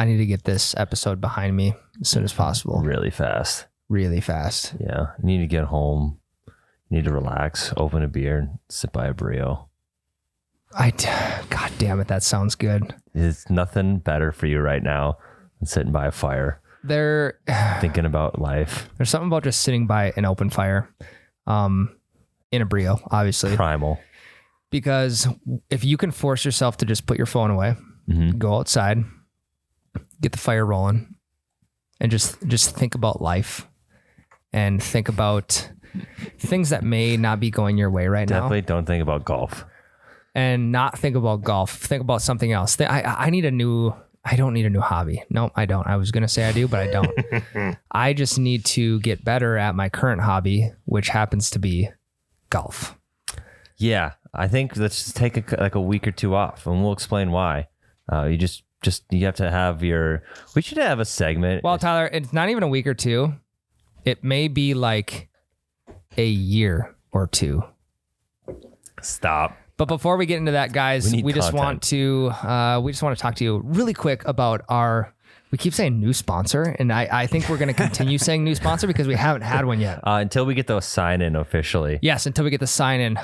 I need to get this episode behind me as soon as possible. Really fast. Really fast. Yeah. You need to get home. You need to relax, open a beer, and sit by a Brio. God damn it, that sounds good. There's nothing better for you right now than sitting by a fire. Thinking about life. There's something about just sitting by an open fire, in a Brio, obviously. Primal. Because if you can force yourself to just put your phone away, go outside, get the fire rolling, and just think about life and think about things that may not be going your way right now. Definitely don't think about golf. And not think about golf. Think about something else. I don't need a new hobby. No, I don't. I was going to say I do, but I don't. I just need to get better at my current hobby, which happens to be golf. Yeah. I think let's just take a week or two off and we'll explain why. You have to have we should have a segment. Well, Tyler, it's not even a week or two. It may be like a year or two. Stop. But before we get into that, guys, we just want to talk to you really quick about we keep saying new sponsor, and I think we're going to continue saying new sponsor because we haven't had one yet. Until we get those sign in officially. Yes, until we get the sign in.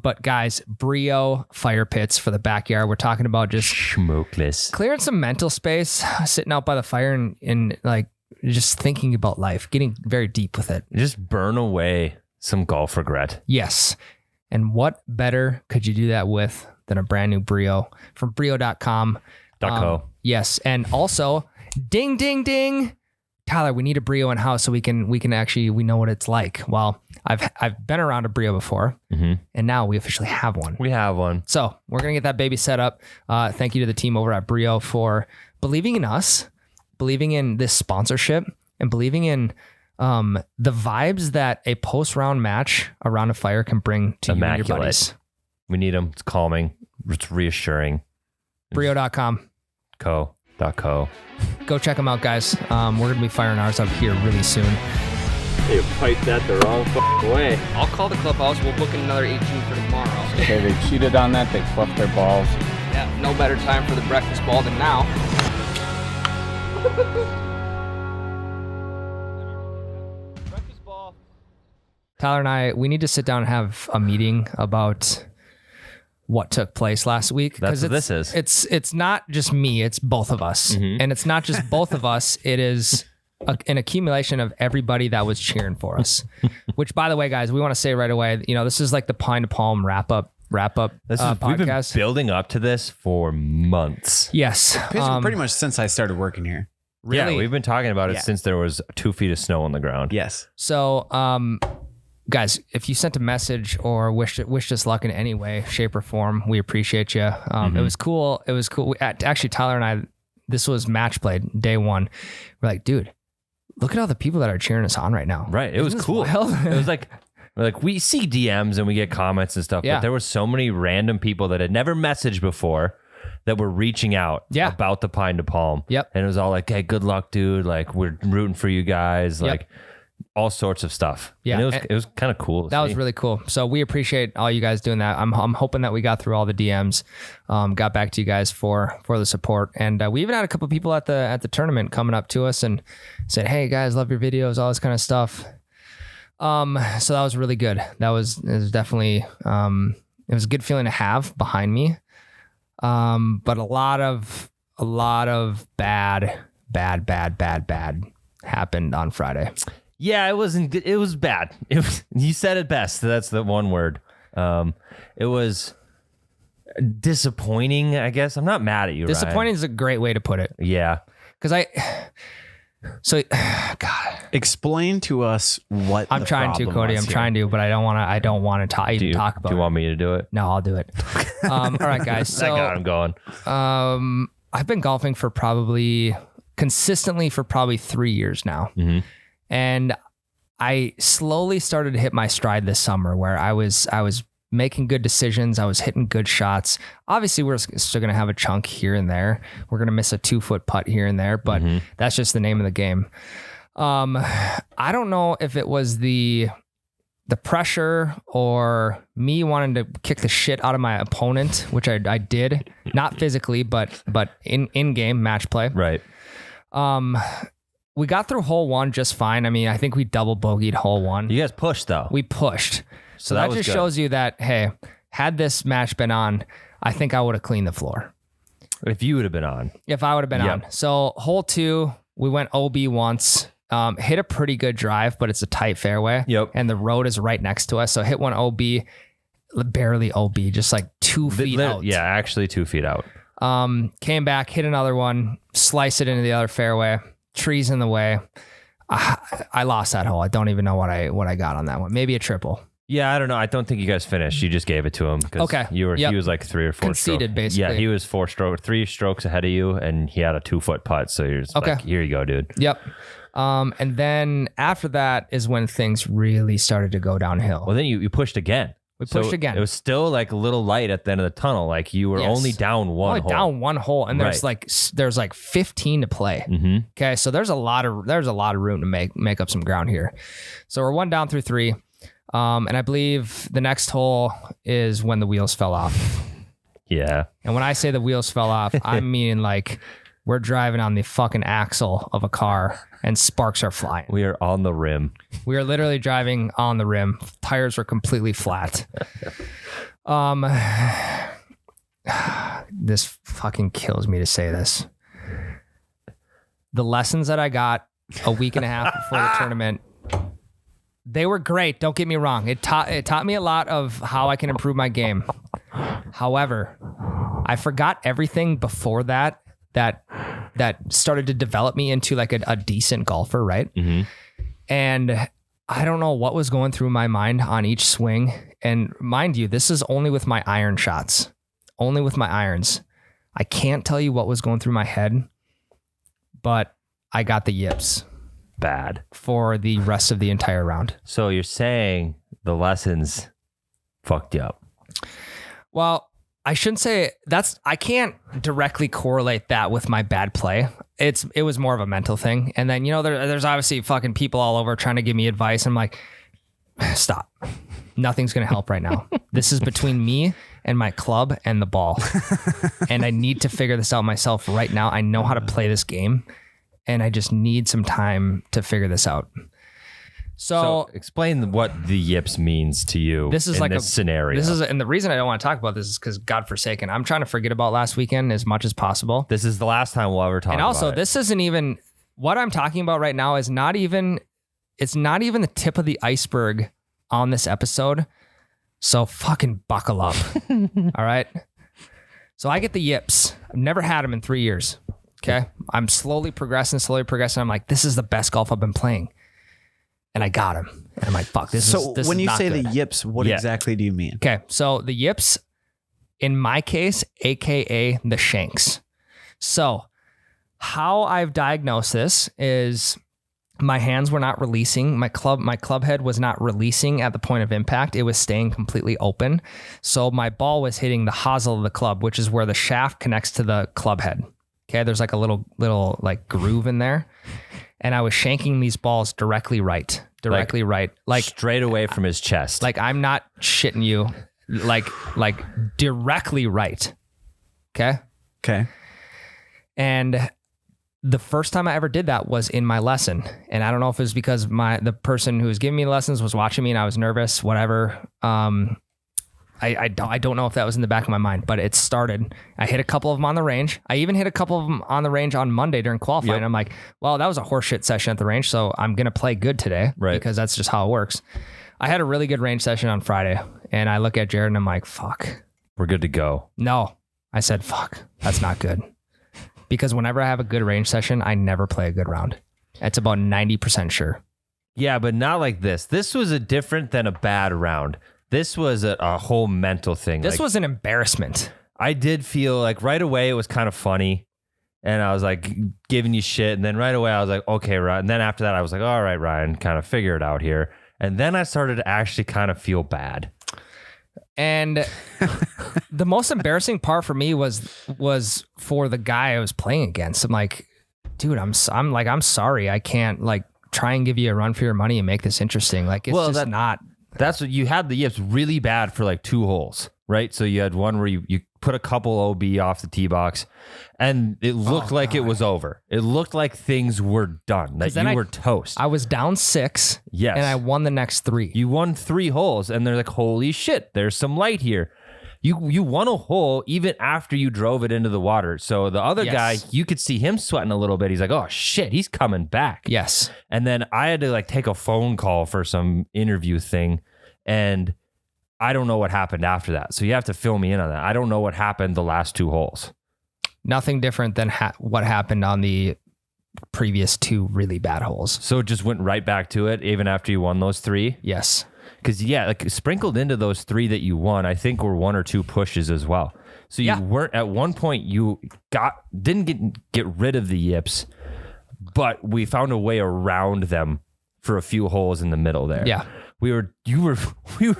But guys, Brio fire pits for the backyard. We're talking about just smokeless, clearing some mental space, sitting out by the fire and like just thinking about life, getting very deep with it. Just burn away some golf regret. Yes. And what better could you do that with than a brand new Brio from Brio.com. .co. Yes. And also, ding, ding, ding. Tyler, we need a Brio in house so we know what it's like. Well, I've been around a Brio before, and now we officially have one. We have one. So we're going to get that baby set up. Thank you to the team over at Brio for believing in us, believing in this sponsorship, and believing in the vibes that a post-round match around a fire can bring to you and your buddies. We need them. It's calming. It's reassuring. Brio.com. .co. Go check them out, guys. We're going to be firing ours up here really soon. They piped that the wrong way. I'll call the clubhouse. We'll book another 18 for tomorrow. Okay, they cheated on that. They fluffed their balls. Yeah, no better time for the breakfast ball than now. Tyler and we need to sit down and have a meeting about what took place last week. That's what this is. It's not just me, it's both of us. And it's not just both of us, it is an accumulation of everybody that was cheering for us. Which, by the way, guys, we want to say right away, this is like the Pine to Palm wrap-up podcast. We've been building up to this for months. Yes. Pretty much since I started working here. Really? Yeah, we've been talking about it since there was 2 feet of snow on the ground. Yes. So, guys, if you sent a message or wished us luck in any way, shape, or form, we appreciate you. It was cool. Actually, Tyler and I, this was match played day one. We're like, dude, look at all the people that are cheering us on right now. Right. It was cool. It was like we see DMs and we get comments and stuff, but there were so many random people that had never messaged before that were reaching out about the Pine to Palm. Yep. And it was all like, hey, good luck, dude. Like, we're rooting for you guys. Like, all sorts of stuff. Yeah. And it was kind of cool. That was really cool. So we appreciate all you guys doing that. I'm hoping that we got through all the DMs, got back to you guys for the support. And we even had a couple of people at the tournament coming up to us and said, hey guys, love your videos, all this kind of stuff. So that was really good. It was definitely, it was a good feeling to have behind me. But a lot of bad happened on Friday. Yeah, it wasn't good. It was bad. You said it best. That's the one word. It was disappointing, I guess. I'm not mad at you, Disappointing Ryan. is a great way to put it. Yeah. Because God. Explain to us what I'm trying to, Cody. I'm trying to, but I don't want to talk about it. Do you want me to do it? No, I'll do it. All right, guys. So I got him going. I've been golfing for consistently for probably 3 years now. And I slowly started to hit my stride this summer where I was making good decisions. I was hitting good shots. Obviously, we're still going to have a chunk here and there. We're going to miss a 2-foot putt here and there, but that's just the name of the game. I don't know if it was the pressure or me wanting to kick the shit out of my opponent, which I did, not physically, but in game match play. Right. We got through hole 1 just fine. I mean, I think we double bogeyed hole 1. You guys pushed though. We pushed. So that just good. shows you that, hey, had this match been on, I think I would have cleaned the floor. If you would have been on. If I would have been on. So hole 2, we went OB once. Hit a pretty good drive, but it's a tight fairway. Yep. And the road is right next to us. So hit one OB, barely OB, just like 2 feet out. Yeah, actually 2 feet out. Came back, hit another one, slice it into the other fairway. Trees in the way. I lost that hole. I don't even know what I got on that one. Maybe a triple. Yeah, I don't know. I don't think you guys finished. You just gave it to him. Okay. He was like 3 or 4 conceded, strokes. basically. Yeah, he was 3 strokes ahead of you, and he had a 2-foot putt. So you're just like, here you go, dude. Yep. And then after that is when things really started to go downhill. Well, then you pushed again. We pushed again. It was still like a little light at the end of the tunnel. Like you were only down one hole. Down one hole, and there's like 15 to play. Mm-hmm. Okay, so there's a lot of room to make up some ground here. So we're 1 down through 3. And I believe the next hole is when the wheels fell off. Yeah. And when I say the wheels fell off, I mean like we're driving on the fucking axle of a car and sparks are flying. We are on the rim. We are literally driving on the rim. Tires were completely flat. This fucking kills me to say this. The lessons that I got a week and a half before the tournament, they were great. Don't get me wrong. It taught me a lot of how I can improve my game. However, I forgot everything before that started to develop me into like a decent golfer, right? Mm-hmm. And I don't know what was going through my mind on each swing. And mind you, this is only with my iron shots, only with my irons. I can't tell you what was going through my head, but I got the yips. Bad. For the rest of the entire round. So you're saying the lessons fucked you up? Well, I shouldn't say I can't directly correlate that with my bad play. It was more of a mental thing. And then, there's obviously fucking people all over trying to give me advice. I'm like, stop. Nothing's going to help right now. This is between me and my club and the ball. And I need to figure this out myself right now. I know how to play this game and I just need some time to figure this out. So explain what the yips means to you. This is in like this scenario. And the reason I don't want to talk about this is because godforsaken, I'm trying to forget about last weekend as much as possible. This is the last time we'll ever talk about it. And also, this isn't even what I'm talking about right now it's not even the tip of the iceberg on this episode. So fucking buckle up. All right. So I get the yips. I've never had them in 3 years. Okay. I'm slowly progressing. I'm like, this is the best golf I've been playing. And I got him. And I'm like, fuck, this is when you not say good. the yips, what exactly do you mean? Okay, so the yips, in my case, AKA the shanks. So how I've diagnosed this is my hands were not releasing. My club head was not releasing at the point of impact. It was staying completely open. So my ball was hitting the hosel of the club, which is where the shaft connects to the club head. Okay, there's like a little like groove in there. And I was shanking these balls directly right. Like straight away from his chest. Like I'm not shitting you. Like directly right. Okay? Okay. And the first time I ever did that was in my lesson. And I don't know if it was because the person who was giving me lessons was watching me and I was nervous, whatever. I don't know if that was in the back of my mind, but it started. I hit a couple of them on the range. I even hit a couple of them on the range on Monday during qualifying. Yep. I'm like, well, that was a horseshit session at the range, so I'm going to play good today, right? Because that's just how it works. I had a really good range session on Friday, and I look at Jared and I'm like, fuck. We're good to go. No. I said, fuck, that's not good. Because whenever I have a good range session, I never play a good round. It's about 90% sure. Yeah, but not like this. This was a different than a bad round. This was a whole mental thing. This was an embarrassment. I did feel like right away it was kind of funny. And I was like giving you shit. And then right away I was like, okay, Ryan. And then after that I was like, all right, Ryan, kind of figure it out here. And then I started to actually kind of feel bad. And the most embarrassing part for me was for the guy I was playing against. I'm like, dude, I'm sorry. I can't like try and give you a run for your money and make this interesting. Like it's not. That's what you had the yips really bad for like 2 holes, right? So you had one where you put a couple OB off the tee box, and it looked like it was over. It looked like things were done, that you were toast. I was down 6. Yes. And I won the next 3. You won 3 holes, and they're like, holy shit, there's some light here. You won a hole even after you drove it into the water. So the other guy, you could see him sweating a little bit. He's like, oh shit, he's coming back. Yes. And then I had to like take a phone call for some interview thing, and I don't know what happened after that. So you have to fill me in on that. I don't know what happened the last 2 holes. Nothing different than what happened on the previous 2 really bad holes. So it just went right back to it even after you won those 3? Yes. Because, like sprinkled into those 3 that you won, I think were 1 or 2 pushes as well. So you weren't, at one point, you didn't get rid of the yips, but we found a way around them for a few holes in the middle there. Yeah. We were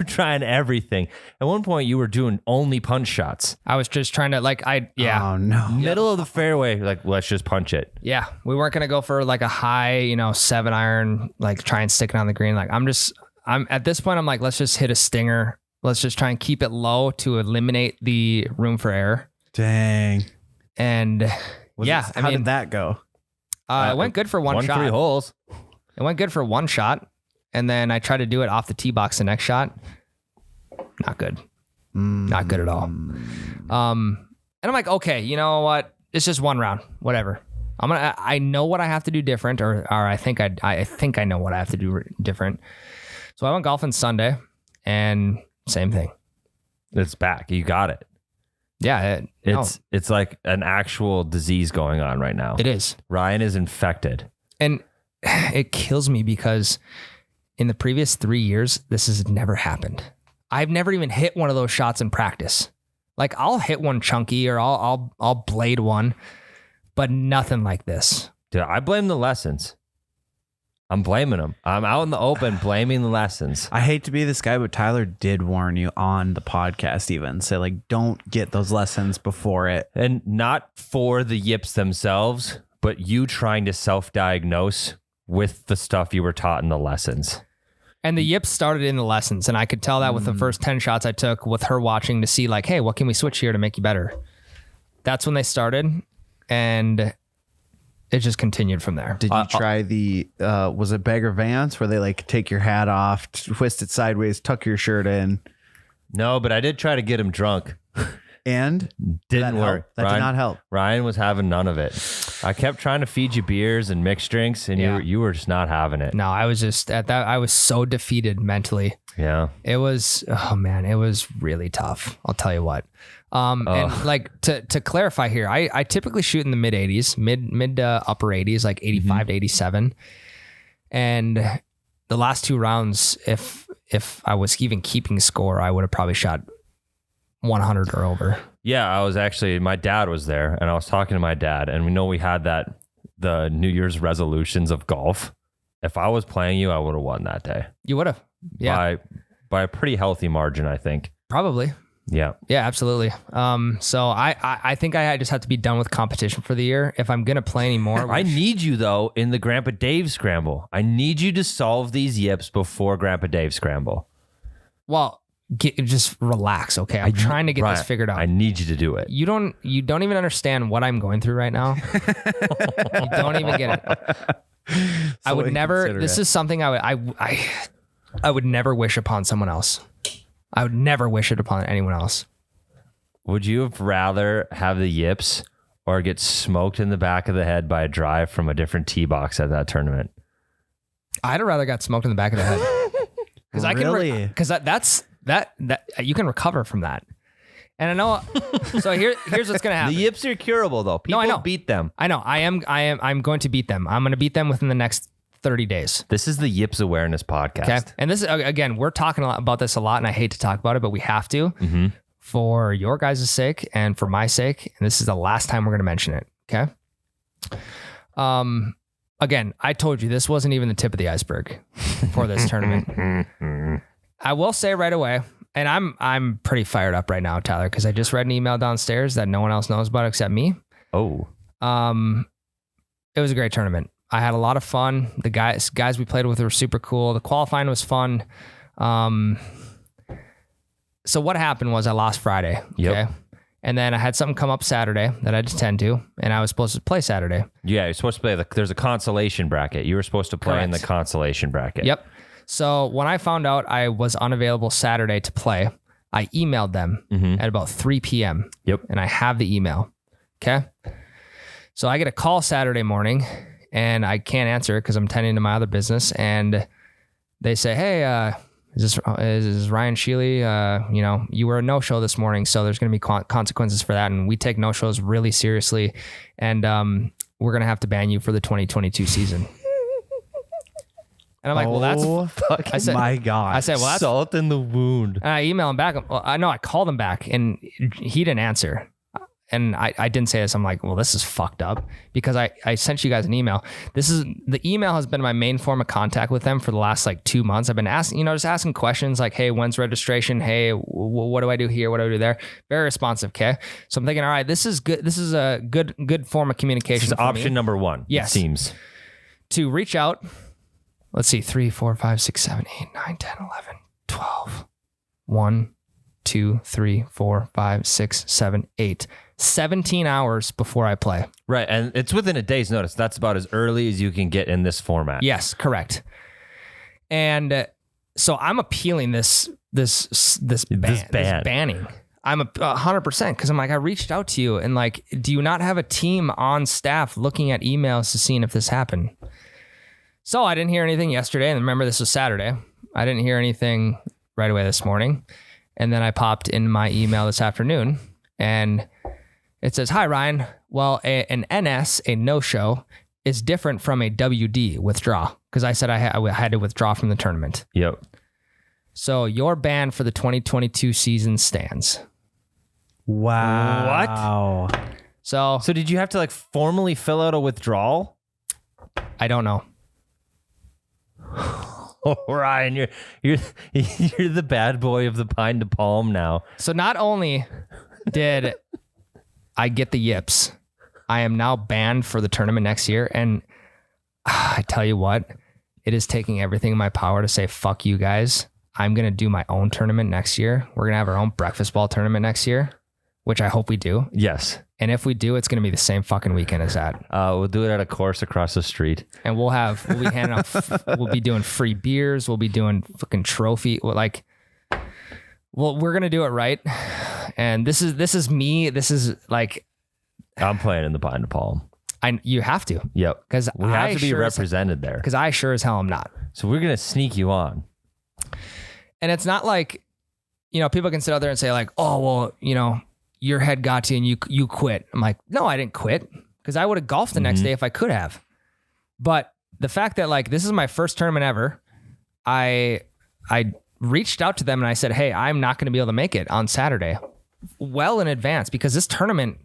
trying everything. At one point, you were doing only punch shots. I was just trying to Oh, no. Middle of the fairway, like, let's just punch it. Yeah. We weren't going to go for like a high, 7 iron, like try and stick it on the green. Like I'm at this point, I'm like, let's just hit a stinger. Let's just try and keep it low to eliminate the room for error. Dang. And How did that go? It went good for one Won shot. 3 holes. It went good for 1 shot. And then I tried to do it off the tee box the next shot. Not good. Not good at all. And I'm like, okay, you know what? It's just 1 round. Whatever. I know what I have to do different, or I think I know what I have to do different. So I went golfing Sunday, and same thing. It's back. You got it. Yeah, It's like an actual disease going on right now. it is. Ryan is infected. And it kills me because in the previous 3 years, this has never happened. I've never even hit one of those shots in practice. Like I'll hit one chunky or I'll blade one, but nothing like this. Dude, I blame the lessons. I'm blaming them. I'm out in the open blaming the lessons. I hate to be this guy, but Tyler did warn you on the podcast even. Say like, don't get those lessons before it. And not for the yips themselves, but you trying to self-diagnose with the stuff you were taught in the lessons. And the yips started in the lessons. And I could tell that with the first 10 shots I took with her watching to see like, hey, what can we switch here to make you better? That's when they started. And it just continued from there. Did you try the, was it Beggar Vance where they like take your hat off, twist it sideways, tuck your shirt in? No, but I did try to get him drunk. And Didn't work. That did not help. Ryan was having none of it. I kept trying to feed you beers and mixed drinks, and you were just not having it. No, I was just at that. I was so defeated mentally. Yeah. It was, oh man, it was really tough. I'll tell you what. And like to clarify here, I typically shoot in the mid 80s, mid to upper 80s, like 85 to 87. And the last 2 rounds, if I was even keeping score, I would have probably shot 100 or over. Yeah, my dad was there, and I was talking to my dad, and we had the New Year's resolutions of golf. If I was playing you, I would have won that day. You would have. Yeah. By a pretty healthy margin, I think. Probably. Yeah. Yeah, absolutely. So I think I just have to be done with competition for the year. If I'm going to play anymore. I need you though in the Grandpa Dave scramble. I need you to solve these yips before Grandpa Dave scramble. Well, just relax. Okay. I'm trying to get this figured out. I need you to do it. You don't even understand what I'm going through right now. You don't even get it. I would never, this is something I would never wish upon someone else. I would never wish it upon anyone else. Would you have rather have the yips or get smoked in the back of the head by a drive from a different tee box at that tournament? I'd have rather got smoked in the back of the head. Because Really? because that's you can recover from that. And I know. So here's what's gonna happen. The yips are curable though. People I know. beat them. I know. I'm going to beat them. I'm going to beat them within the next 30 days. This is the Yips Awareness Podcast. Okay. And this is, again, we're talking about this a lot, and I hate to talk about it, but we have to for your guys' sake and for my sake. And this is the last time we're going to mention it. Okay. Again, I told you this wasn't even the tip of the iceberg for this tournament. I will say right away, and I'm pretty fired up right now, Tyler, because I just read an email downstairs that no one else knows about except me. Oh. It was a great tournament. I had a lot of fun. The guys we played with were super cool. The qualifying was fun. So what happened was I lost Friday. Okay. Yep. And then I had something come up Saturday that I had to attend to, and I was supposed to play Saturday. Yeah, you're supposed to play. There's a consolation bracket. You were supposed to play in the consolation bracket. Yep. So when I found out I was unavailable Saturday to play, I emailed them at about 3 p.m. Yep. And I have the email. Okay. So I get a call Saturday morning, and I can't answer it because I'm tending to my other business. And they say, hey, is this Ryan Sheely? You were a no-show this morning, so there's going to be consequences for that. And we take no-shows really seriously. And we're going to have to ban you for the 2022 season. And I'm like, well, that's I said, my God. I said, well, that's salt in the wound. And I email him back. Well, I know I called him back, and he didn't answer. And I didn't say this. I'm like, well, this is fucked up because I sent you guys an email. The email has been my main form of contact with them for the last like 2 months. I've been asking, just asking questions like, hey, when's registration? Hey, what do I do here? What do I do there? Very responsive. Okay. So I'm thinking, all right, this is good. This is a good form of communication. This is option number one. Yes. It seems. To reach out. Let's see, 3, 4, 5, 6, 7, 8, 9, 10, 11, 12. 1, 2, 3, 4, 5, 6, 7, 8. 17 hours before I play. Right. And it's within a day's notice. That's about as early as you can get in this format. Yes, correct. And so I'm appealing this banning. I'm 100% because I'm like, I reached out to you and like, do you not have a team on staff looking at emails to see if this happened? So I didn't hear anything yesterday. And remember, this was Saturday. I didn't hear anything right away this morning. And then I popped in my email this afternoon and it says, hi, Ryan. Well, an NS, a no-show, is different from a WD, withdraw. Because I said I had to withdraw from the tournament. Yep. So your ban for the 2022 season stands. Wow. What? So did you have to like formally fill out a withdrawal? I don't know. Oh, Ryan, you're the bad boy of the Pine to Palm now. So not only did I get the yips, I am now banned for the tournament next year. And I tell you what, it is taking everything in my power to say, fuck you guys. I'm going to do my own tournament next year. We're going to have our own breakfast ball tournament next year, which I hope we do. Yes. And if we do, it's going to be the same fucking weekend as that. We'll do it at a course across the street. And we'll be handing out, we'll be doing free beers. We'll be doing fucking trophy. Well, we're going to do it right. And this is me. This is like, I'm playing in the Pine to Palm. You have to. Yep. Because we have to be represented there. Because I sure as hell am not. So we're going to sneak you on. And it's not like, people can sit out there and say like, oh, well, your head got to you and you quit. I'm like, no, I didn't quit because I would have golfed the next day if I could have. But the fact that like, this is my first tournament ever, I reached out to them and I said, hey, I'm not going to be able to make it on Saturday well in advance because this tournament,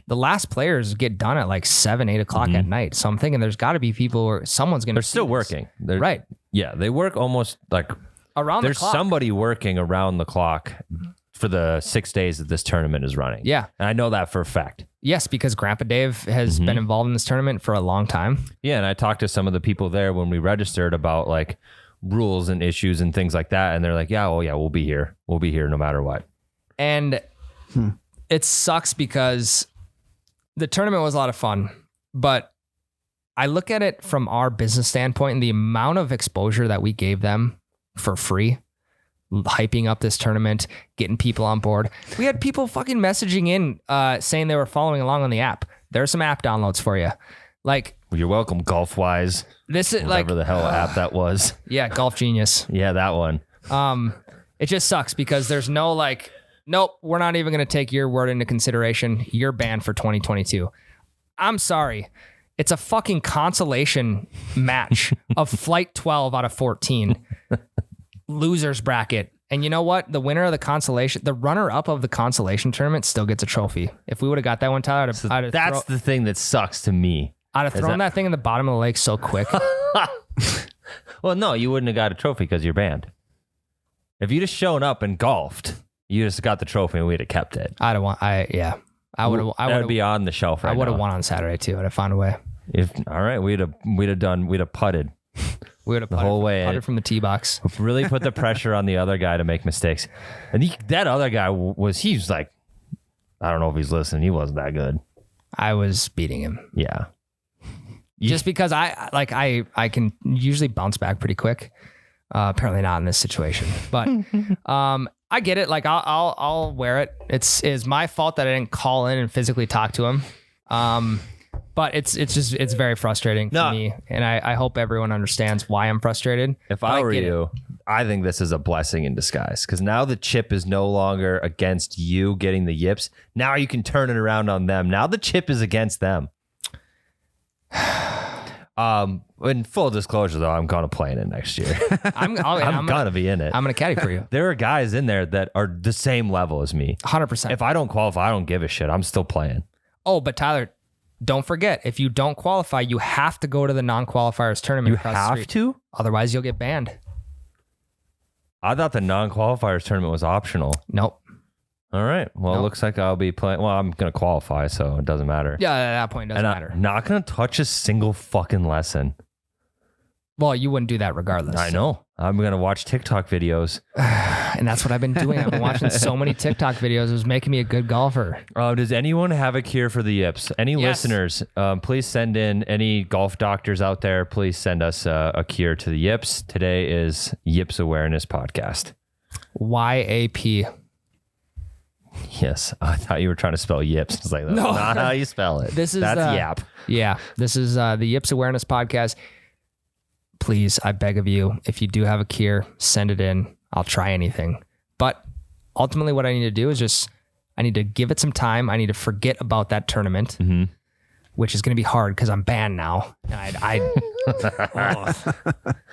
the last players get done at like 7, 8 o'clock at night. So I'm thinking there's got to be people where someone's going to. They're still working. Right. Yeah. They work almost like around the clock. There's somebody working around the clock for the 6 days that this tournament is running. Yeah. And I know that for a fact. Yes, because Grandpa Dave has been involved in this tournament for a long time. Yeah. And I talked to some of the people there when we registered about like rules and issues and things like that. And they're like, we'll be here. We'll be here no matter what. And it sucks because the tournament was a lot of fun, but I look at it from our business standpoint and the amount of exposure that we gave them for free, hyping up this tournament, getting people on board. We had people fucking messaging in saying they were following along on the app. There's some app downloads for you. Like, you're welcome, GolfWise. This is whatever the hell app that was. Yeah, Golf Genius. Yeah, that one. It just sucks because there's no like, nope, we're not even going to take your word into consideration. You're banned for 2022. I'm sorry. It's a fucking consolation match of flight 12 out of 14. Losers bracket. And you know what? The winner of the consolation, the runner-up of the consolation tournament still gets a trophy. If we would have got that one, Tyler, that's the thing that sucks to me. I'd have thrown that thing in the bottom of the lake so quick. Well, no, you wouldn't have got a trophy because you're banned. If you just shown up and golfed, you just got the trophy and we'd have kept it. I would have be on the shelf right now. I would have won on Saturday too. I'd have found a way. All right, we'd have putted. We would have the whole way putted from the tee box. Really put the pressure on the other guy to make mistakes. And that other guy was like I don't know if he's listening. He wasn't that good. I was beating him. Yeah. Just because I can usually bounce back pretty quick. Apparently not in this situation, but I get it. Like I'll wear it. It's my fault that I didn't call in and physically talk to him. But it's very frustrating for me, and I hope everyone understands why I'm frustrated. If I were you, I think this is a blessing in disguise, because now the chip is no longer against you getting the yips. Now you can turn it around on them. Now the chip is against them. In full disclosure, though, I'm gonna play in it next year. I'm gonna be in it. I'm gonna caddy for you. There are guys in there that are the same level as me. 100%. If I don't qualify, I don't give a shit. I'm still playing. Oh, but Tyler, don't forget, if you don't qualify, you have to go to the non-qualifiers tournament. You have to? Otherwise, you'll get banned. I thought the non-qualifiers tournament was optional. Nope. All right. Well, It looks like I'll be playing. Well, I'm going to qualify, so it doesn't matter. Yeah, at that point, it doesn't matter. I'm not going to touch a single fucking lesson. Well, you wouldn't do that regardless. I know. I'm going to watch TikTok videos. And that's what I've been doing. I've been watching so many TikTok videos. It was making me a good golfer. Does anyone have a cure for the yips? Any listeners, please send in any golf doctors out there. Please send us a cure to the yips. Today is Yips Awareness Podcast. YAP. Yes. I thought you were trying to spell yips. It's like, that's not how you spell it. That's yap. Yeah. This is the Yips Awareness Podcast. Please, I beg of you, if you do have a cure, send it in. I'll try anything. But ultimately what I need to do is I need to give it some time. I need to forget about that tournament, which is going to be hard because I'm banned now. And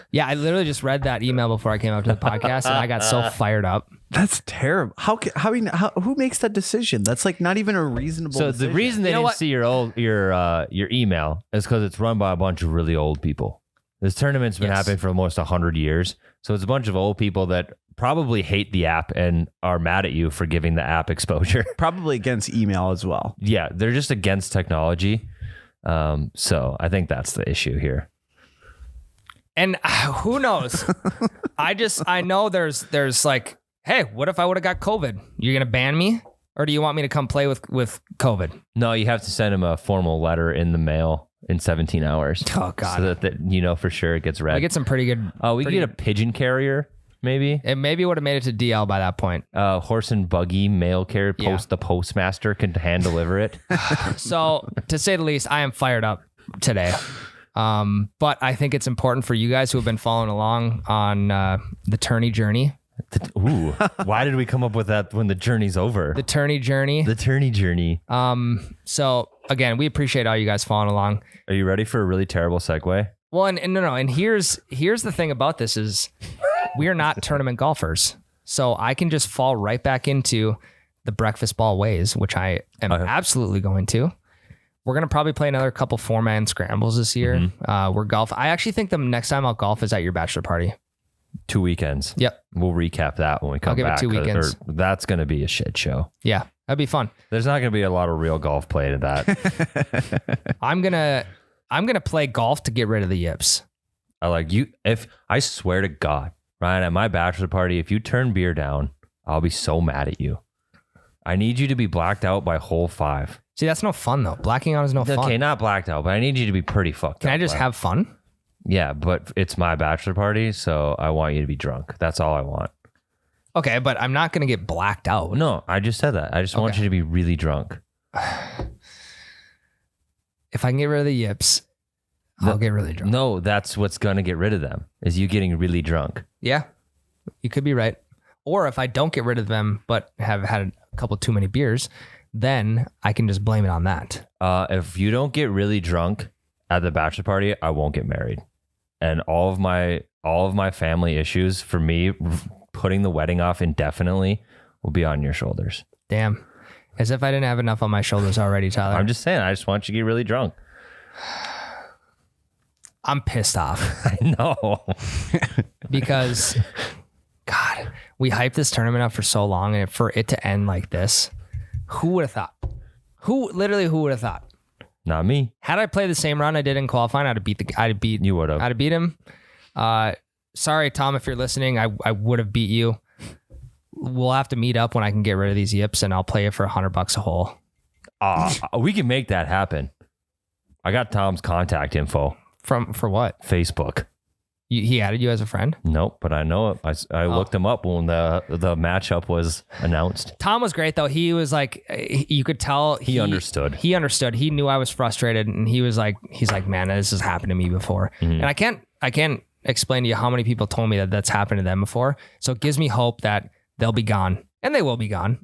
yeah, I literally just read that email before I came up to the podcast and I got so fired up. That's terrible. Who makes that decision? That's like not even a reasonable decision. The reason they didn't see your email is because it's run by a bunch of really old people. This tournament's been happening for almost 100 years. So it's a bunch of old people that probably hate the app and are mad at you for giving the app exposure. Probably against email as well. Yeah, they're just against technology. So I think that's the issue here. And who knows? I know there's like, hey, what if I would have got COVID? You're going to ban me? Or do you want me to come play with COVID? No, you have to send him a formal letter in the mail in 17 hours. Oh, God. So that you know for sure it gets read. I get some pretty good. We could get a pigeon carrier, maybe. It maybe would have made it to DL by that point. Horse and buggy mail carrier. The postmaster can hand deliver it. So, to say the least, I am fired up today. But I think it's important for you guys who have been following along on the tourney journey. Ooh, why did we come up with that when the journey's over? The tourney journey. The tourney journey. So again, we appreciate all you guys following along. Are you ready for a really terrible segue? Well, and here's the thing about this is we are not tournament golfers. So I can just fall right back into the breakfast ball ways, which I am absolutely going to. We're going to probably play another couple 4-man scrambles this year. We're golf. I actually think the next time I'll golf is at your bachelor party. 2 weekends. Yep. We'll recap that when we come back. I'll give it 2 weekends. That's going to be a shit show. Yeah, that'd be fun. There's not going to be a lot of real golf played at that. I'm gonna play golf to get rid of the yips. I like you. If I swear to God, Ryan, at my bachelor party, if you turn beer down, I'll be so mad at you. I need you to be blacked out by hole 5. See, that's no fun though. Blacking out is no fun. Okay, not blacked out, but I need you to be pretty fucked up. Can I just have fun? Yeah, but it's my bachelor party, so I want you to be drunk. That's all I want. Okay, but I'm not going to get blacked out. No, I just said that. I just want you to be really drunk. If I can get rid of the yips, I'll get really drunk. No, that's what's going to get rid of them, is you getting really drunk. Yeah, you could be right. Or if I don't get rid of them, but have had a couple too many beers, then I can just blame it on that. If you don't get really drunk at the bachelor party, I won't get married. And all of my family issues for me putting the wedding off indefinitely will be on your shoulders. Damn. As if I didn't have enough on my shoulders already, Tyler. I'm just saying, I just want you to get really drunk. I'm pissed off. I know. Because, God, we hyped this tournament up for so long, and for it to end like this, who would have thought? Who would have thought? Not me. Had I played the same round I did in qualifying, I'd have beat him. Sorry, Tom, if you're listening, I would have beat you. we'll have to meet up when I can get rid of these yips, and I'll play it for $100 a hole. We can make that happen. I got Tom's contact info. For what? Facebook. He added you as a friend? Nope, but I know it. I looked him up when the matchup was announced. Tom was great though. He was like, you could tell he understood. He understood. He knew I was frustrated, and he's like, man, this has happened to me before. And I can't explain to you how many people told me that that's happened to them before. So it gives me hope that they'll be gone, and they will be gone.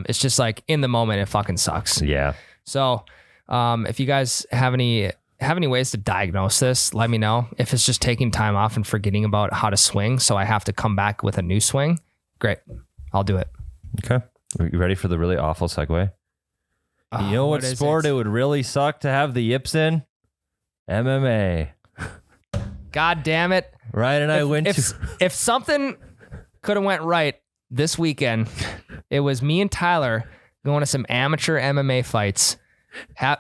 It's just like in the moment, it fucking sucks. Yeah. So if you guys have any ways to diagnose this, let me know. If it's just taking time off and forgetting about how to swing, so I have to come back with a new swing, great. I'll do it. Okay. Are you ready for the really awful segue? You know what sport it would really suck to have the yips in? MMA. God damn it. Ryan and I went to... If something could have went right this weekend, it was me and Tyler going to some amateur MMA fights,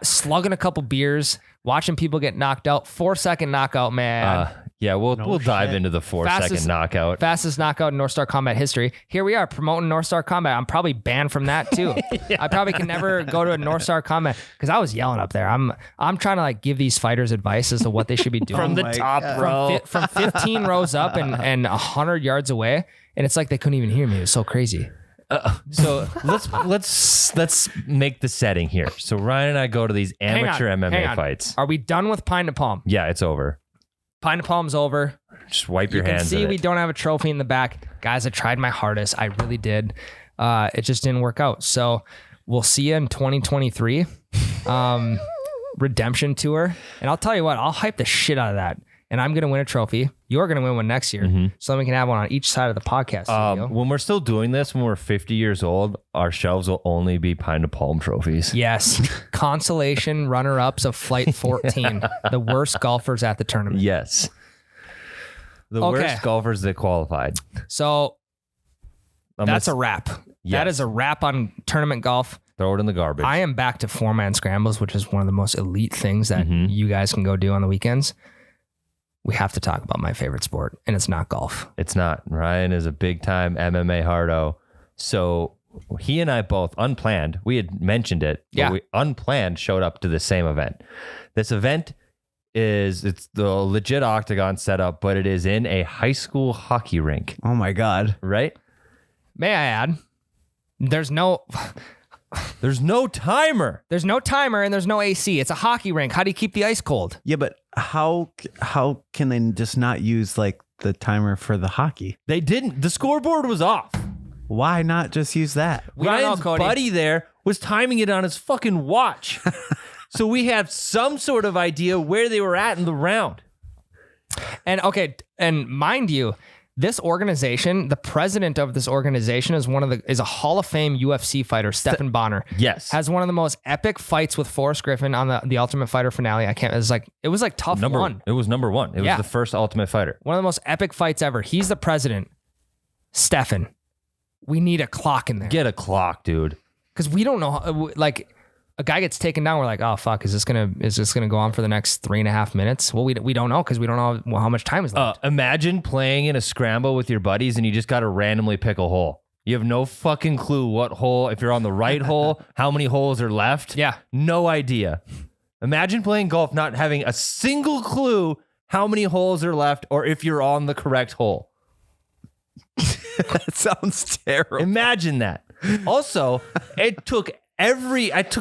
slugging a couple beers, watching people get knocked out. 4-second knockout, man. Yeah, we'll dive into the 4-second knockout. Fastest knockout in North Star Combat history. Here we are promoting North Star Combat. I'm probably banned from that too. Yeah. I probably can never go to a North Star Combat because I was yelling up there. I'm trying to like give these fighters advice as to what they should be doing from the top row, from 15 rows up and 100 yards away, and it's like they couldn't even hear me. It was so crazy. So let's make the setting here. So Ryan and I go to these amateur MMA fights. Are we done with Pine to Palm? Yeah, it's over. Pine to Palm's over. Just wipe your hands. You can see we don't have a trophy in the back. Guys, I tried my hardest. I really did. It just didn't work out. So we'll see you in 2023. Redemption tour. And I'll tell you what, I'll hype the shit out of that. And I'm going to win a trophy. You're going to win one next year. So then we can have one on each side of the podcast studio. When we're still doing this, when we're 50 years old, our shelves will only be Pine to Palm trophies. Yes. Consolation runner-ups of Flight 14. The worst golfers at the tournament. Yes. The worst golfers that qualified. So that's a wrap. Yes. That is a wrap on tournament golf. Throw it in the garbage. I am back to 4-man scrambles, which is one of the most elite things that you guys can go do on the weekends. We have to talk about my favorite sport, and it's not golf. It's not. Ryan is a big-time MMA hardo. So he and I both, unplanned, we had mentioned it, but we unplanned showed up to the same event. This event it's the legit octagon setup, but it is in a high school hockey rink. Oh my God. Right? May I add, there's no timer. There's no timer and there's no AC. It's a hockey rink. How do you keep the ice cold? Yeah, but how can they just not use like the timer for the hockey? They didn't. The scoreboard was off. Why not just use that? Ryan's buddy there was timing it on his fucking watch. So we have some sort of idea where they were at in the round. And mind you, this organization, the president of this organization is a Hall of Fame UFC fighter, Stephan Bonner. Yes. Has one of the most epic fights with Forrest Griffin on the Ultimate Fighter finale. It was like tough one. It was number one. It was the first Ultimate Fighter. One of the most epic fights ever. He's the president. Stephan, we need a clock in there. Get a clock, dude. Because we don't know, like, a guy gets taken down. We're like, oh fuck, is this gonna go on for the next 3.5 minutes? Well, we don't know because we don't know how much time is left. Imagine playing in a scramble with your buddies and you just got to randomly pick a hole. You have no fucking clue what hole, if you're on the right hole, how many holes are left. Yeah, no idea. Imagine playing golf not having a single clue how many holes are left or if you're on the correct hole. That sounds terrible. Imagine that. Also, it took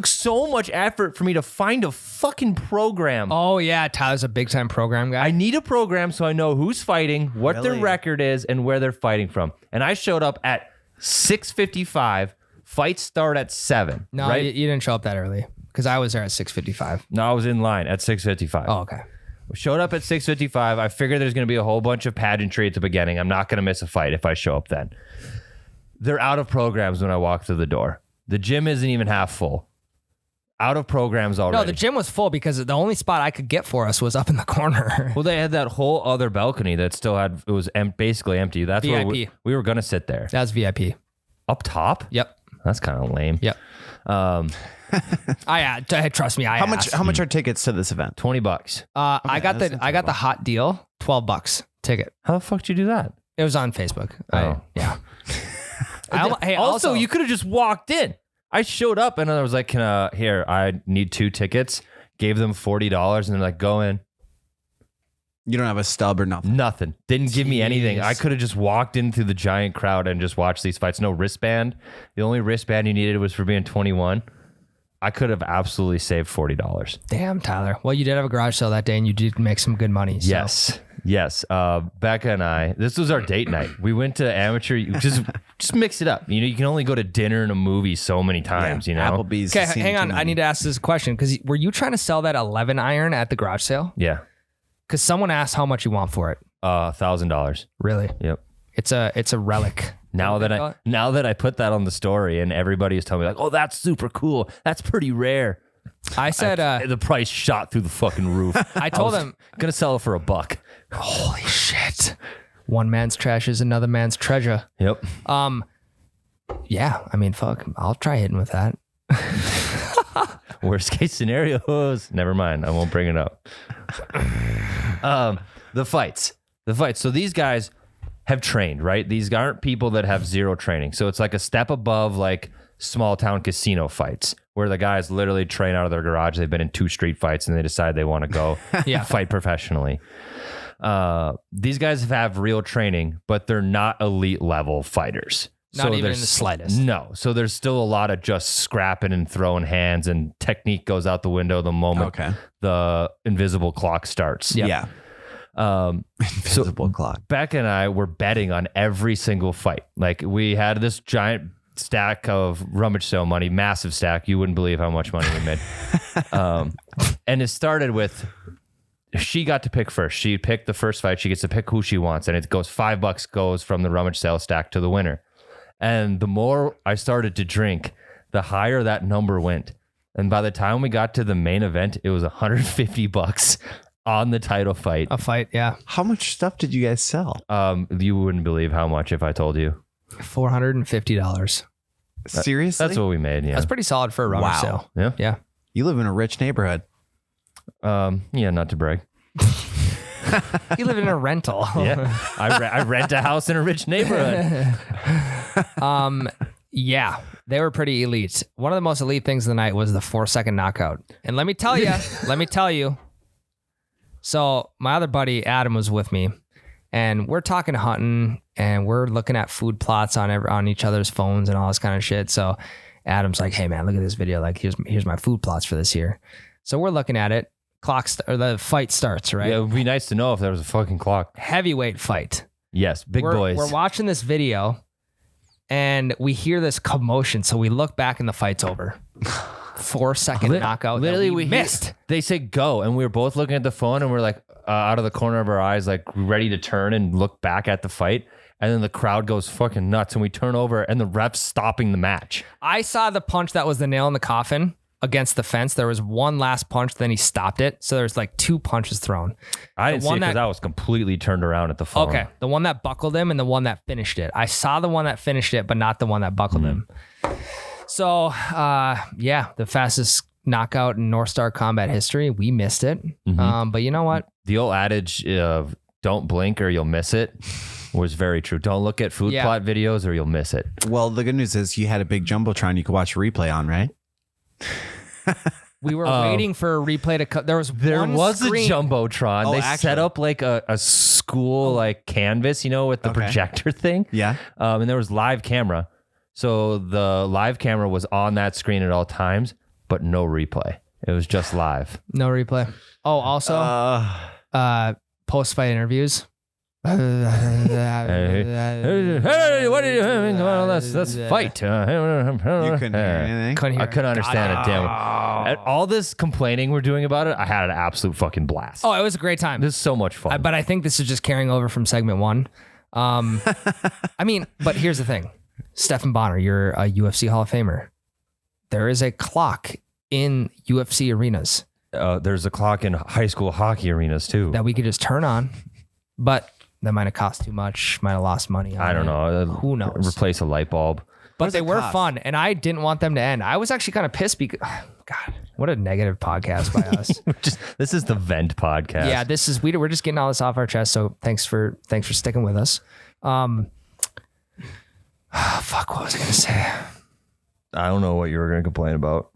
so much effort for me to find a fucking program. Oh yeah, Tyler's a big time program guy. I need a program so I know who's fighting, what their record is, and where they're fighting from. And I showed up at 6:55. Fights start at 7. No, right? you didn't show up that early because I was there at 6:55. No, I was in line at 6:55. Oh, okay. We showed up at 6:55. I figured there's going to be a whole bunch of pageantry at the beginning. I'm not going to miss a fight if I show up then. They're out of programs when I walk through the door. The gym isn't even half full. Out of programs already. No, the gym was full because the only spot I could get for us was up in the corner. Well, they had that whole other balcony that still had, it was basically empty. That's VIP. where we were going to sit there. That's VIP. Up top? Yep. That's kind of lame. Yep. Trust me. How much are tickets to this event? $20. I got the hot deal, $12 ticket. How the fuck did you do that? It was on Facebook. Oh. Yeah. Also, you could have just walked in. I showed up and I was like, here, I need 2 tickets. Gave them $40 and they're like, go in. You don't have a stub or nothing. Nothing. Didn't give me anything. I could have just walked in through the giant crowd and just watched these fights. No wristband. The only wristband you needed was for being 21. I could have absolutely saved $40. Damn, Tyler. Well, you did have a garage sale that day and you did make some good money. So. Yes. Becca and I, this was our date night. We went to amateur, just mix it up. You know, you can only go to dinner and a movie so many times, you know? Applebee's. Okay, hang on. I need to ask this question because were you trying to sell that 11 iron at the garage sale? Yeah. Because someone asked how much you want for it. $1,000. Really? Yep. It's a relic. Now that I put that on the story and everybody is telling me like, oh, that's super cool. That's pretty rare. I said the price shot through the fucking roof. I told him gonna sell it for $1. Holy shit. One man's trash is another man's treasure. Yep. Yeah, I mean, fuck. I'll try hitting with that. Worst case scenarios. Never mind. I won't bring it up. The fights. So these guys have trained, right? These aren't people that have zero training. So it's like a step above like small town casino fights where the guys literally train out of their garage. They've been in 2 street fights and they decide they want to go fight professionally. These guys have real training, but they're not elite level fighters. Not even in the slightest. No. So there's still a lot of just scrapping and throwing hands and technique goes out the window the moment the invisible clock starts. Yep. Yeah. Invisible clock. Becca and I were betting on every single fight. Like we had this giant stack of rummage sale money, massive stack. You wouldn't believe how much money we made. And it started with, she got to pick first. She picked the first fight. She gets to pick who she wants. And it goes $5 goes from the rummage sale stack to the winner. And the more I started to drink, the higher that number went. And by the time we got to the main event, it was $150 on the title fight. A fight, yeah. How much stuff did you guys sell? You wouldn't believe how much if I told you. $450. Seriously? That's what we made, yeah. That's pretty solid for a rummage sale. Yeah. Yeah. You live in a rich neighborhood. Yeah, not to brag. You live in a rental. Yeah. I rent a house in a rich neighborhood. Yeah, they were pretty elite. One of the most elite things of the night was the 4-second knockout. And let me tell you. So my other buddy, Adam, was with me and we're talking hunting and we're looking at food plots on each other's phones and all this kind of shit. So Adam's like, hey man, look at this video. Like here's my food plots for this year. So we're looking at it. The fight starts, right? Yeah, it would be nice to know if there was a fucking clock. Heavyweight fight. Yes, big boys. We're watching this video and we hear this commotion. So we look back and the fight's over. 4-second knockout. Literally, we missed. They say go, and we were both looking at the phone, and we're like out of the corner of our eyes, like ready to turn and look back at the fight. And then the crowd goes fucking nuts, and we turn over, and the ref's stopping the match. I saw the punch that was the nail in the coffin against the fence. There was one last punch, then he stopped it. So there's like 2 punches thrown. I didn't see it because I was completely turned around at the phone. Okay, the one that buckled him and the one that finished it. I saw the one that finished it, but not the one that buckled him. So, the fastest knockout in North Star combat history. We missed it. But you know what? The old adage of don't blink or you'll miss it was very true. Don't look at food plot videos or you'll miss it. Well, the good news is you had a big Jumbotron you could watch a replay on, right? We were waiting for a replay to cut. There was a screen. Jumbotron. Oh, they actually. set up like a school like canvas, with the projector thing. Yeah. And there was live camera. So the live camera was on that screen at all times, but no replay. It was just live. No replay. Oh, also, post-fight interviews. Hey, what are you doing? Come on, let's fight. You couldn't hear anything? Couldn't hear I couldn't understand a damn. All this complaining we're doing about it, I had an absolute fucking blast. Oh, it was a great time. This is so much fun. But I think this is just carrying over from segment 1. I mean, but here's the thing. Stephan Bonner, you're a UFC Hall of Famer. There is a clock in UFC arenas. There's a clock in high school hockey arenas too. That we could just turn on, but that might have cost too much, might have lost money on I don't know. Who knows? Replace a light bulb. But they were fun, and I didn't want them to end. I was actually kind of pissed because, God, what a negative podcast by us. This is the Vent podcast. Yeah, this is we're just getting all this off our chest. So thanks for sticking with us. Fuck, what was I gonna say? I don't know what you were going to complain about.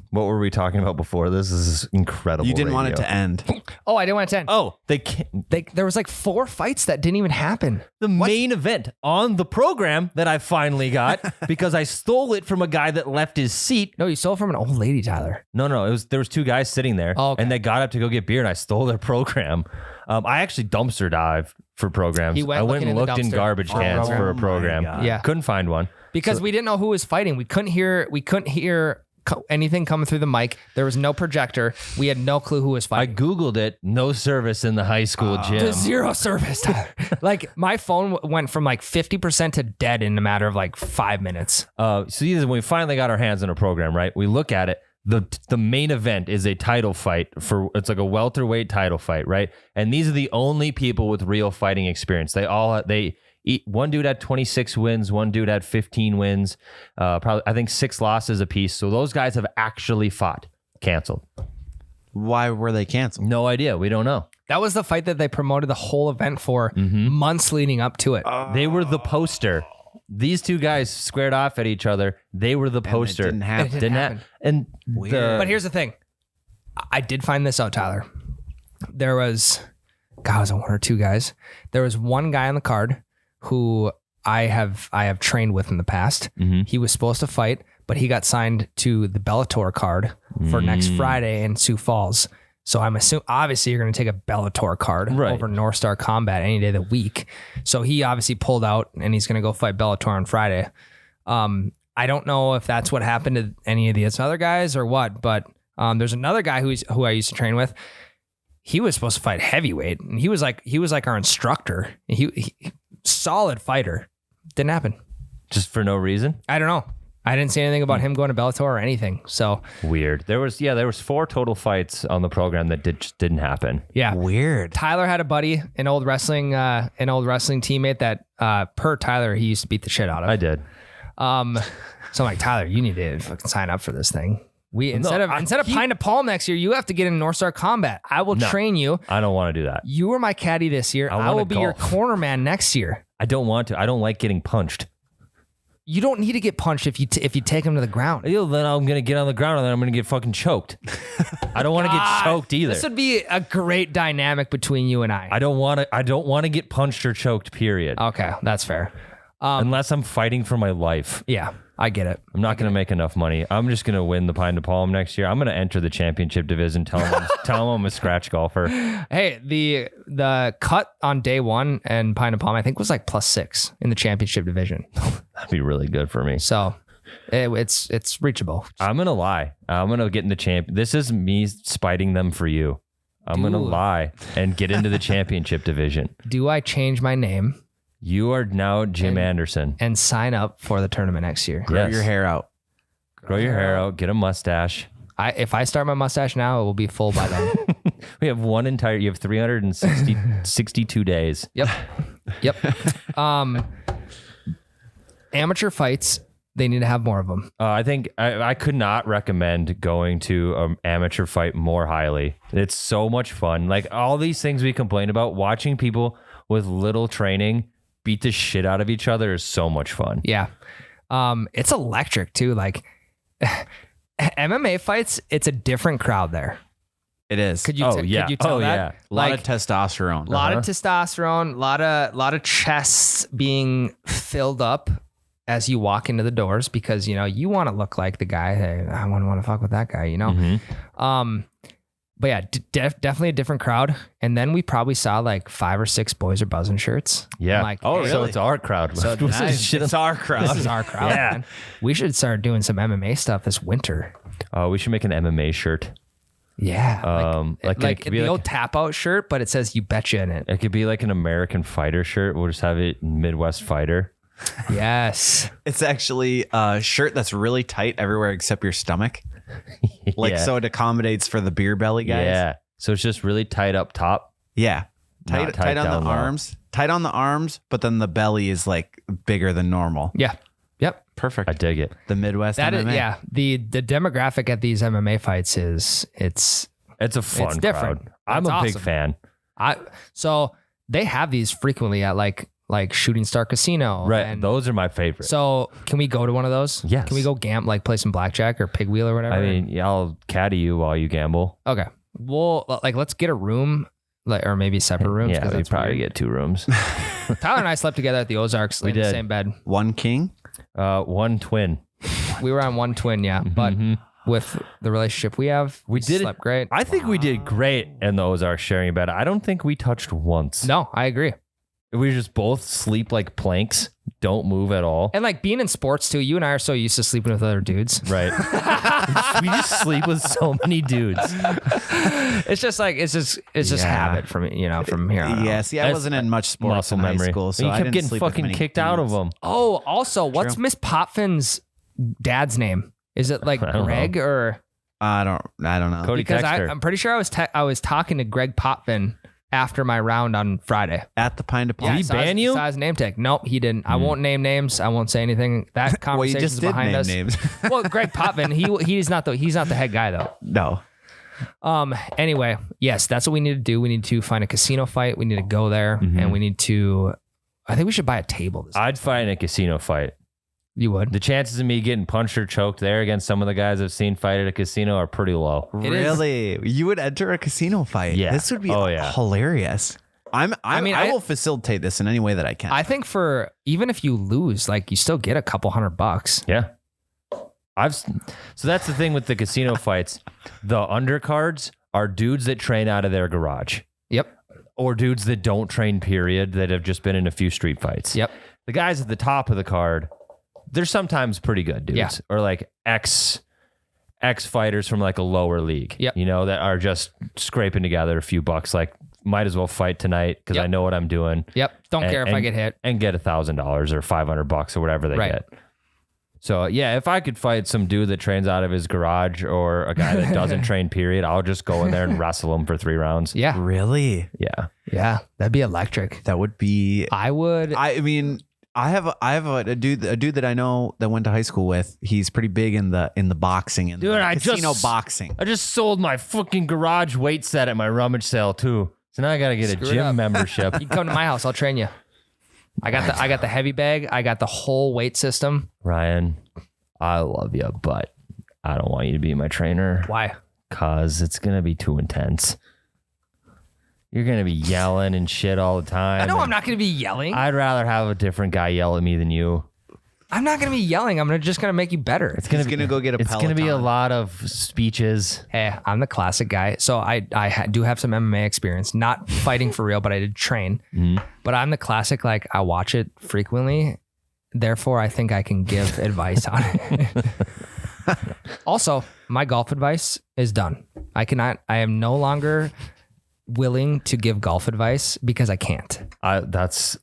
What were we talking about before? This is incredible. You didn't want it radio. to end. Oh, I didn't want it to end. Oh, they can't. There was like 4 fights that didn't even happen. The main event on the program that I finally got because I stole it from a guy that left his seat. No, you stole it from an old lady, Tyler. No, there was 2 guys sitting there, Oh, okay. and they got up to go get beer, and I stole their program. I actually dumpster dived for programs. He went I went looking and in the looked in dumpster garbage for a cans program. for a Oh my program. God. Yeah. Couldn't find one. Because we didn't know who was fighting. We couldn't hear anything coming through the mic. There was no projector. We had no clue who was I fighting. Googled it. No service in the high school gym. The zero service, Tyler. Like my phone went from like 50% to dead in a matter of like 5 minutes. So when we finally got our hands on a program, right? We look at it. The main event is a title fight it's like a welterweight title fight, right? And these are the only people with real fighting experience. One dude had 26 wins, one dude had 15 wins, probably I think 6 losses apiece. So those guys have actually fought. Canceled. Why were they canceled? No idea. We don't know. That was the fight that they promoted the whole event for months leading up to it. They were the poster. These 2 guys squared off at each other. They were the poster. didn't happen. It didn't happen. And But here's the thing. I did find this out, Tyler. There was, was it 1 or 2 guys? There was one guy on the card who I have trained with in the past. He was supposed to fight, but he got signed to the Bellator card for next Friday in Sioux Falls. So I'm assuming, obviously, you're going to take a Bellator card over North Star Combat any day of the week. So he obviously pulled out, and he's going to go fight Bellator on Friday. I don't know if that's what happened to any of these other guys or what, but there's another guy who I used to train with. He was supposed to fight heavyweight, and he was like our instructor. He solid fighter. Didn't happen. just for no reason. I don't know. I didn't see anything about him going to Bellator or anything. So Weird. There was 4 total fights on the program that just didn't happen. yeah, Weird. Tyler had a buddy, an old wrestling teammate that per Tyler he used to beat the shit out of. I did. So I'm like, Tyler, you need to fucking sign up for this thing. Instead of Pine to Palm next year, you have to get in North Star Combat. I will train you. I don't want to do that. You were my caddy this year. I will be your corner man next year. I don't want to. I don't like getting punched. You don't need to get punched if you take him to the ground. Then I'm gonna get on the ground and then I'm gonna get fucking choked. I don't want to get choked either. This would be a great dynamic between you and I. I don't want to get punched or choked. Period. Okay, that's fair. Unless I'm fighting for my life. Yeah, I get it. I'm not going to make enough money. I'm just going to win the Pine to Palm next year. I'm going to enter the championship division. Tell them I'm a scratch golfer. Hey, the cut on day one and Pine to Palm, I think, was like +6 in the championship division. That'd be really good for me. So it's reachable. I'm going to lie. I'm going to get in the champ. This is me spiting them for you. I'm going to lie and get into the championship division. Do I change my name You are now Jim Anderson. and sign up for the tournament next year? Grow Yes. your hair out. Grow your hair out. Get a mustache. If I start my mustache now, it will be full by then. You have 362 days. Yep. Amateur fights, they need to have more of them. I think I could not recommend going to an amateur fight more highly. It's so much fun. Like all these things we complain about, watching people with little training beat the shit out of each other is so much fun. Yeah. It's electric too. Like MMA fights, it's a different crowd there. It is. Could you Oh, could yeah. you tell Oh, that? yeah. a lot Like of testosterone. a lot of testosterone, lot of chests being filled up as you walk into the doors because you want to look like the guy. Hey, I wouldn't want to fuck with that guy, Mm-hmm. But yeah, definitely a different crowd. And then we probably saw like 5 or 6 boys are buzzing shirts. Yeah. I'm like, So really? it's our crowd. So This is shit. It's our crowd. this is our crowd. Yeah. Man. We should start doing some MMA stuff this winter. We should make an MMA shirt. Yeah. Like like it could be the like- old tap out shirt, but it says you betcha in it. It could be like an American Fighter shirt. We'll just have it Midwest Fighter. Yes. It's actually a shirt that's really tight everywhere except your stomach. Like Yeah. so it accommodates for the beer belly guys. Yeah. So it's just really tight up top. Yeah. Not Tight on down the low. arms. Tight on the arms, but then the belly is like bigger than normal. Yeah. Yep. Perfect. I dig it. The Midwest That is, MMA. yeah. The demographic at these MMA fights it's It's a fun different. crowd. I'm It's a big awesome. fan. so they have these frequently at like like Shooting Star Casino. Right. And Those are my favorite. so can we go to one of those? Yes. Can we go like play some blackjack or pig wheel or whatever? I mean, yeah, I'll caddy you while you gamble. okay. Well, like let's get a room, like, or maybe separate rooms. Yeah, we that's probably weird. get 2 rooms. Tyler and I slept together at the Ozarks. We in the did. same bed. One king. 1 twin. We were on one twin, yeah. But with the relationship we have, we did it- slept great. I think we did great in the Ozarks sharing a bed. I don't think we touched once. No, I agree. We just both sleep like planks, don't move at all. And like being in sports too, you and I are so used to sleeping with other dudes. Right. We just sleep with so many dudes. It's just Yeah. habit from from here on out. Yeah, see, I That's wasn't in much sports Muscle in high memory. school, so you I kept didn't getting sleep with fucking many kicked out of dudes. them. Oh, also, what's True. Miss Potfin's dad's name? Is it like I don't Greg or I don't know. Cody because Texter. I'm pretty sure I was talking to Greg Potvin after my round on Friday. At the Pine to Did he saw his- ban you? saw his name tag. Nope, he didn't. I won't name names. I won't say anything. That Well, you conversation just is did behind name us. names. Well, Greg Potvin, he's not the head guy though. No. Anyway, yes, that's what we need to do. We need to find a casino fight. We need to go there, and we need to. I think we should buy a table. This I'd fight in a casino fight. you would. The chances of me getting punched or choked there against some of the guys I've seen fight at a casino are pretty low. It is. Really? You would enter a casino fight? Yeah. This would be Oh, yeah. hilarious. I will facilitate this in any way that I can. I think for even if you lose, like you still get a couple $100. Yeah. So that's the thing with the casino fights. The undercards are dudes that train out of their garage Yep. or dudes that don't train, period, that have just been in a few street fights. Yep. The guys at the top of the card, they're sometimes pretty good dudes. Yeah. Or like ex fighters from like a lower league. Yep. That are just scraping together a few bucks. Like, might as well fight tonight because Yep. I know what I'm doing. Yep. Don't care if I get hit. And get $1,000 or $500 or whatever they Right. get. So yeah, if I could fight some dude that trains out of his garage or a guy that doesn't train, period, I'll just go in there and wrestle him for 3 rounds. Yeah. Really? Yeah. Yeah. That'd be electric. That would be. I would. I mean, I have a dude that I know that went to high school with. He's pretty big in the boxing and Dude, the I casino just- boxing. I just sold my fucking garage weight set at my rummage sale too. So now I got to get Screw a it gym up. membership. You can come to my house. I'll train you. I got the heavy bag. I got the whole weight system. Ryan, I love you, but I don't want you to be my trainer Why? because it's going to be too intense. You're going to be yelling and shit all the time. No, I'm not going to be yelling. I'd rather have a different guy yell at me than you. I'm not going to be yelling. I'm just going to make you better. It's He's gonna go get a It's going to be a Peloton. lot of speeches. Hey, I'm the classic guy. So I do have some MMA experience, not fighting for real, but I did train. But I'm the classic, like I watch it frequently. Therefore, I think I can give advice on it. Also, my golf advice is done. I am no longer willing to give golf advice because I can't. That's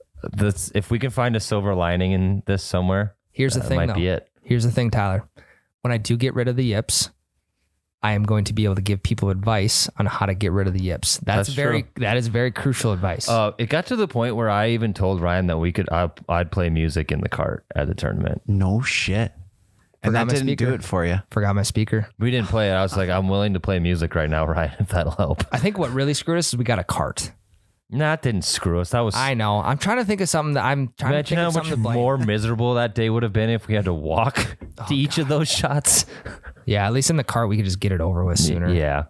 if we can find a silver lining in this somewhere. Here's the that thing, might though. be it. Here's the thing, Tyler. When I do get rid of the yips, I am going to be able to give people advice on how to get rid of the yips. That is very crucial advice. It got to the point where I even told Ryan that I'd play music in the cart at the tournament. No shit. And Forgot that my didn't speaker. do it for you. Forgot my speaker. We didn't play it. I was like, I'm willing to play music right now, Ryan, if that'll help. I think what really screwed us is we got a cart. Nah, it didn't screw us. That was. I know. I'm trying to think of something that I'm trying to Imagine think how of much something to blame. more miserable that day would have been if we had to walk to each of those shots. Yeah, at least in the cart we could just get it over with sooner. Yeah.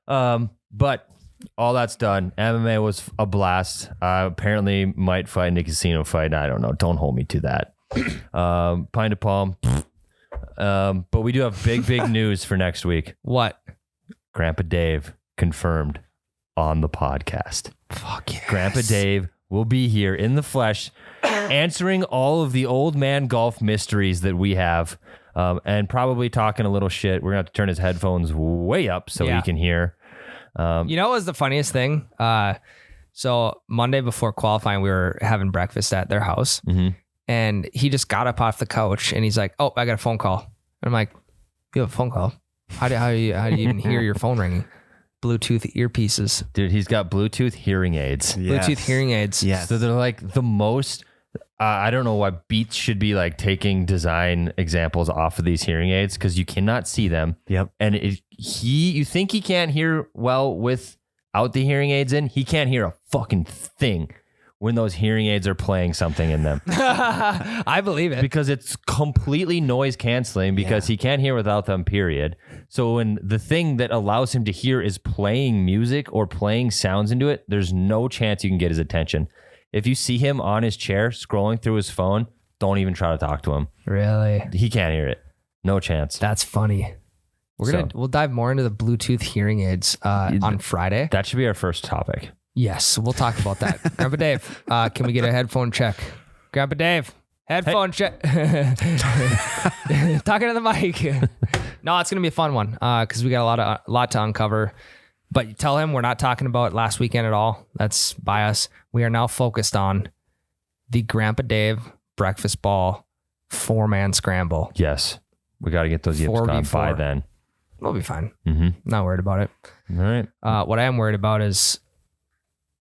But all that's done. MMA was a blast. Apparently might fight in a casino fight. I don't know. Don't hold me to that. Pine to Palm. But we do have big news for next week. What? Grandpa Dave confirmed on the podcast. Fuck yeah. Grandpa Dave will be here in the flesh answering all of the old man golf mysteries that we have, and probably talking a little shit. We're going to have to turn his headphones way up so Yeah. he can hear. You know what was the funniest thing? So Monday before qualifying, we were having breakfast at their house, and he just got up off the couch and he's like, "Oh, I got a phone call." And I'm like, "You have a phone call? How do you even hear your phone ringing?" Bluetooth earpieces, Dude, he's got Bluetooth hearing aids. Yes. Bluetooth hearing aids. Yes. So they're like the most, I don't know why Beats should be like taking design examples off of these hearing aids because you cannot see them. Yep. And you think he can't hear well without the hearing aids in? He can't hear a fucking thing when those hearing aids are playing something in them. I believe it. Because it's completely noise canceling because he can't hear without them, period. So when the thing that allows him to hear is playing music or playing sounds into it, there's no chance you can get his attention. If you see him on his chair scrolling through his phone, don't even try to talk to him. Really? He can't hear it. No chance. That's funny. We'll dive more into the Bluetooth hearing aids on Friday. That should be our first topic. Yes, we'll talk about that. Grandpa Dave, can we get a headphone check? Grandpa Dave, headphone check. Talking to the mic. No, it's gonna be a fun one because we got a lot to uncover. But tell him we're not talking about last weekend at all. That's by us. We are now focused on the Grandpa Dave breakfast ball 4-man scramble. Yes, we got to get those yips gone by then. We'll be fine. Mm-hmm. Not worried about it. All right. What I am worried about is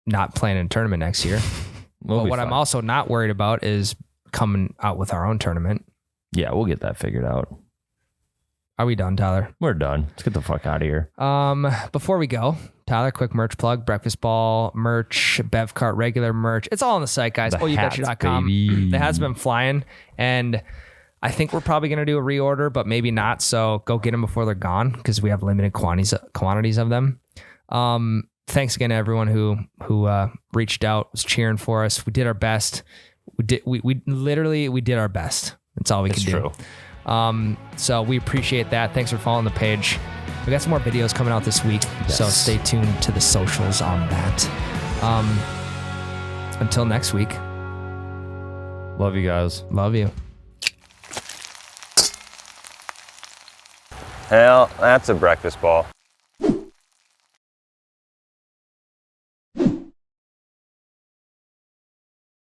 not playing in a tournament next year. But what I'm also not worried about is coming out with our own tournament. Yeah, we'll get that figured out. Are we done, Tyler? We're done. Let's get the fuck out of here. Before we go, Tyler, quick merch plug, breakfast ball merch, Bev Cart regular merch. It's all on the site, guys. OUBetcha.com. The hats been flying, and I think we're probably going to do a reorder, but maybe not. So go get them before they're gone because we have limited quantities of them. Thanks again to everyone who reached out, was cheering for us. We did our best. We literally did our best. That's all we could do. True. So we appreciate that. Thanks for following the page. We got some more videos coming out this week, so stay tuned to the socials on that. Until next week. Love you guys. Love you. Hell, that's a breakfast ball.